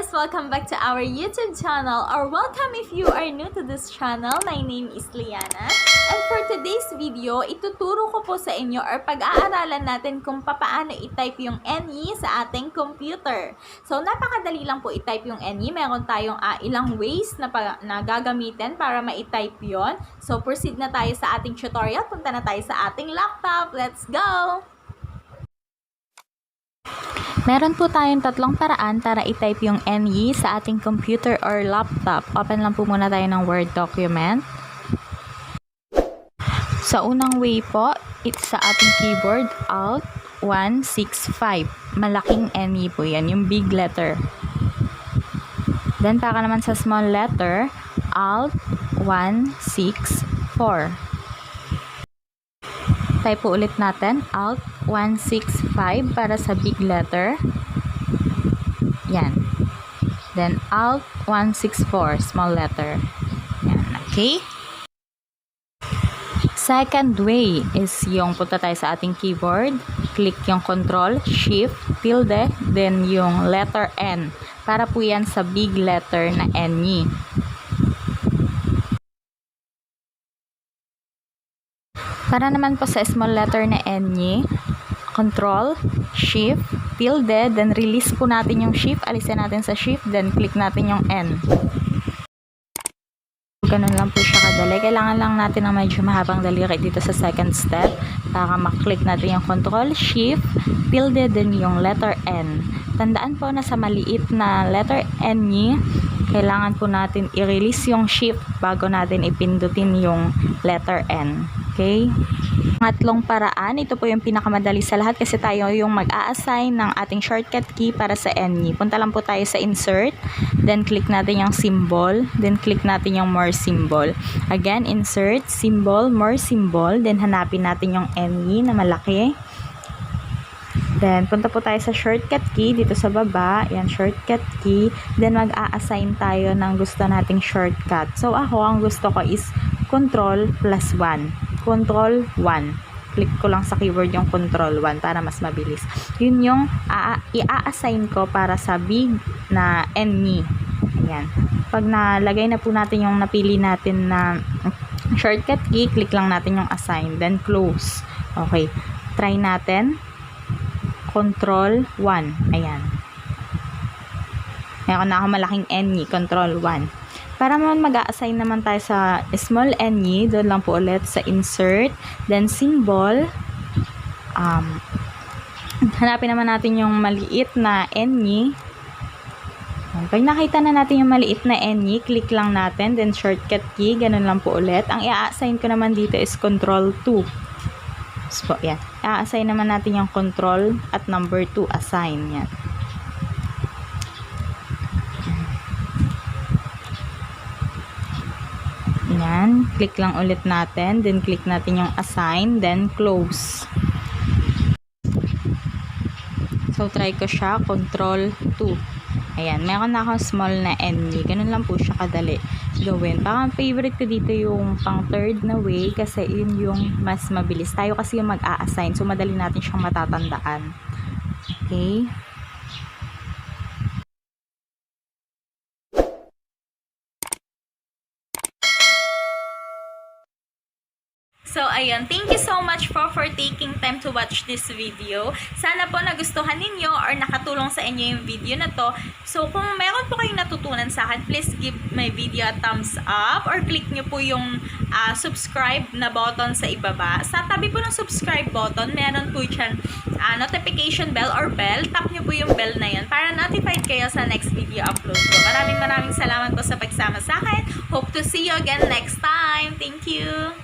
guys! Welcome back to our YouTube channel, or welcome if you are new to this channel. My name is Liana, and for today's video, ituturo ko po sa inyo or pag-aaralan natin kung paano i-type yung NE sa ating computer. So, napakadali lang po i-type yung NE. Meron tayong ilang ways na gagamitin para ma-type yon. So, proceed na tayo sa ating tutorial. Punta na tayo sa ating laptop. Let's go! Meron po tayong tatlong paraan para i-type yung NE sa ating computer or laptop. Open lang po muna tayo ng Word document. Sa unang way po, it's sa ating keyboard, Alt 165. Malaking NE po yan, yung big letter. Then, para naman sa small letter, Alt 164. Type po ulit natin, Alt 165 para sa big letter. Yan. Then, Alt 164, small letter. Yan, okay? Second way is yung punta tayo sa ating keyboard. Click yung Control, Shift, tilde, then yung letter N. Para po yan sa big letter na NE. Para naman po sa small letter na NE, Control, Shift, tilde, then release po natin yung Shift, alisin natin sa Shift, then click natin yung N. Ganun lang po siya kadali. Kailangan lang natin ng medyo mahabang daliri dito sa second step para maklik natin yung Control, Shift, tilde, then yung letter N. Tandaan po na sa maliit na letter NE, kailangan po natin i-release yung Shift bago natin ipindutin yung letter N. Okay? Pangatlong paraan, ito po yung pinakamadali sa lahat kasi tayo yung mag-a-assign ng ating shortcut key para sa NE. Punta lang po tayo sa Insert, then click natin yung symbol, then click natin yung More Symbol. Again, Insert, Symbol, More Symbol, then hanapin natin yung NE na malaki. Then, punta po tayo sa shortcut key dito sa baba. Yan, shortcut key. Then, mag-a-assign tayo ng gusto nating shortcut. So, ako, ang gusto ko is Control plus 1. Control 1. Click ko lang sa keyword yung Control 1 para mas mabilis. Yun yung i-a-assign ko para sa big na NE. Ayan. Pag nalagay na po natin yung napili natin na shortcut key, click lang natin yung assign. Then, close. Okay. Try natin. Control 1. Ayan. Meron na ako malaking NE. Control 1. Para naman mag-a-assign naman tayo sa small NE, doon lang po ulit sa Insert, then Symbol. Hanapin naman natin yung maliit na NE. Pag nakita na natin yung maliit na NE, click lang natin, then shortcut key, ganun lang po ulit. Ang i-assign ko naman dito is Control 2. So, yan. I-assign naman natin yung Control at number 2, assign. Yan. Yan. Click lang ulit natin. Then, click natin yung assign. Then, close. So, try ko siya. Control 2. Ayan. Meron na akong small na NE. Ganun lang po siya kadali gawin. Parang favorite ko dito yung pang third na way kasi yun yung mas mabilis. Tayo kasi yung mag-a-assign. So, madali natin siyang matatandaan. Okay. So, ayun. Thank you so much for taking time to watch this video. Sana po nagustuhan ninyo or nakatulong sa inyo yung video na to. So, kung meron po kayong natutunan sa akin, please give my video a thumbs up or click nyo po yung subscribe na button sa ibaba. Sa tabi po ng subscribe button, meron po dyan notification bell or bell. Tap nyo po yung bell na yan para notified kayo sa next video upload ko. Maraming salamat po sa pagsama sa akin. Hope to see you again next time. Thank you!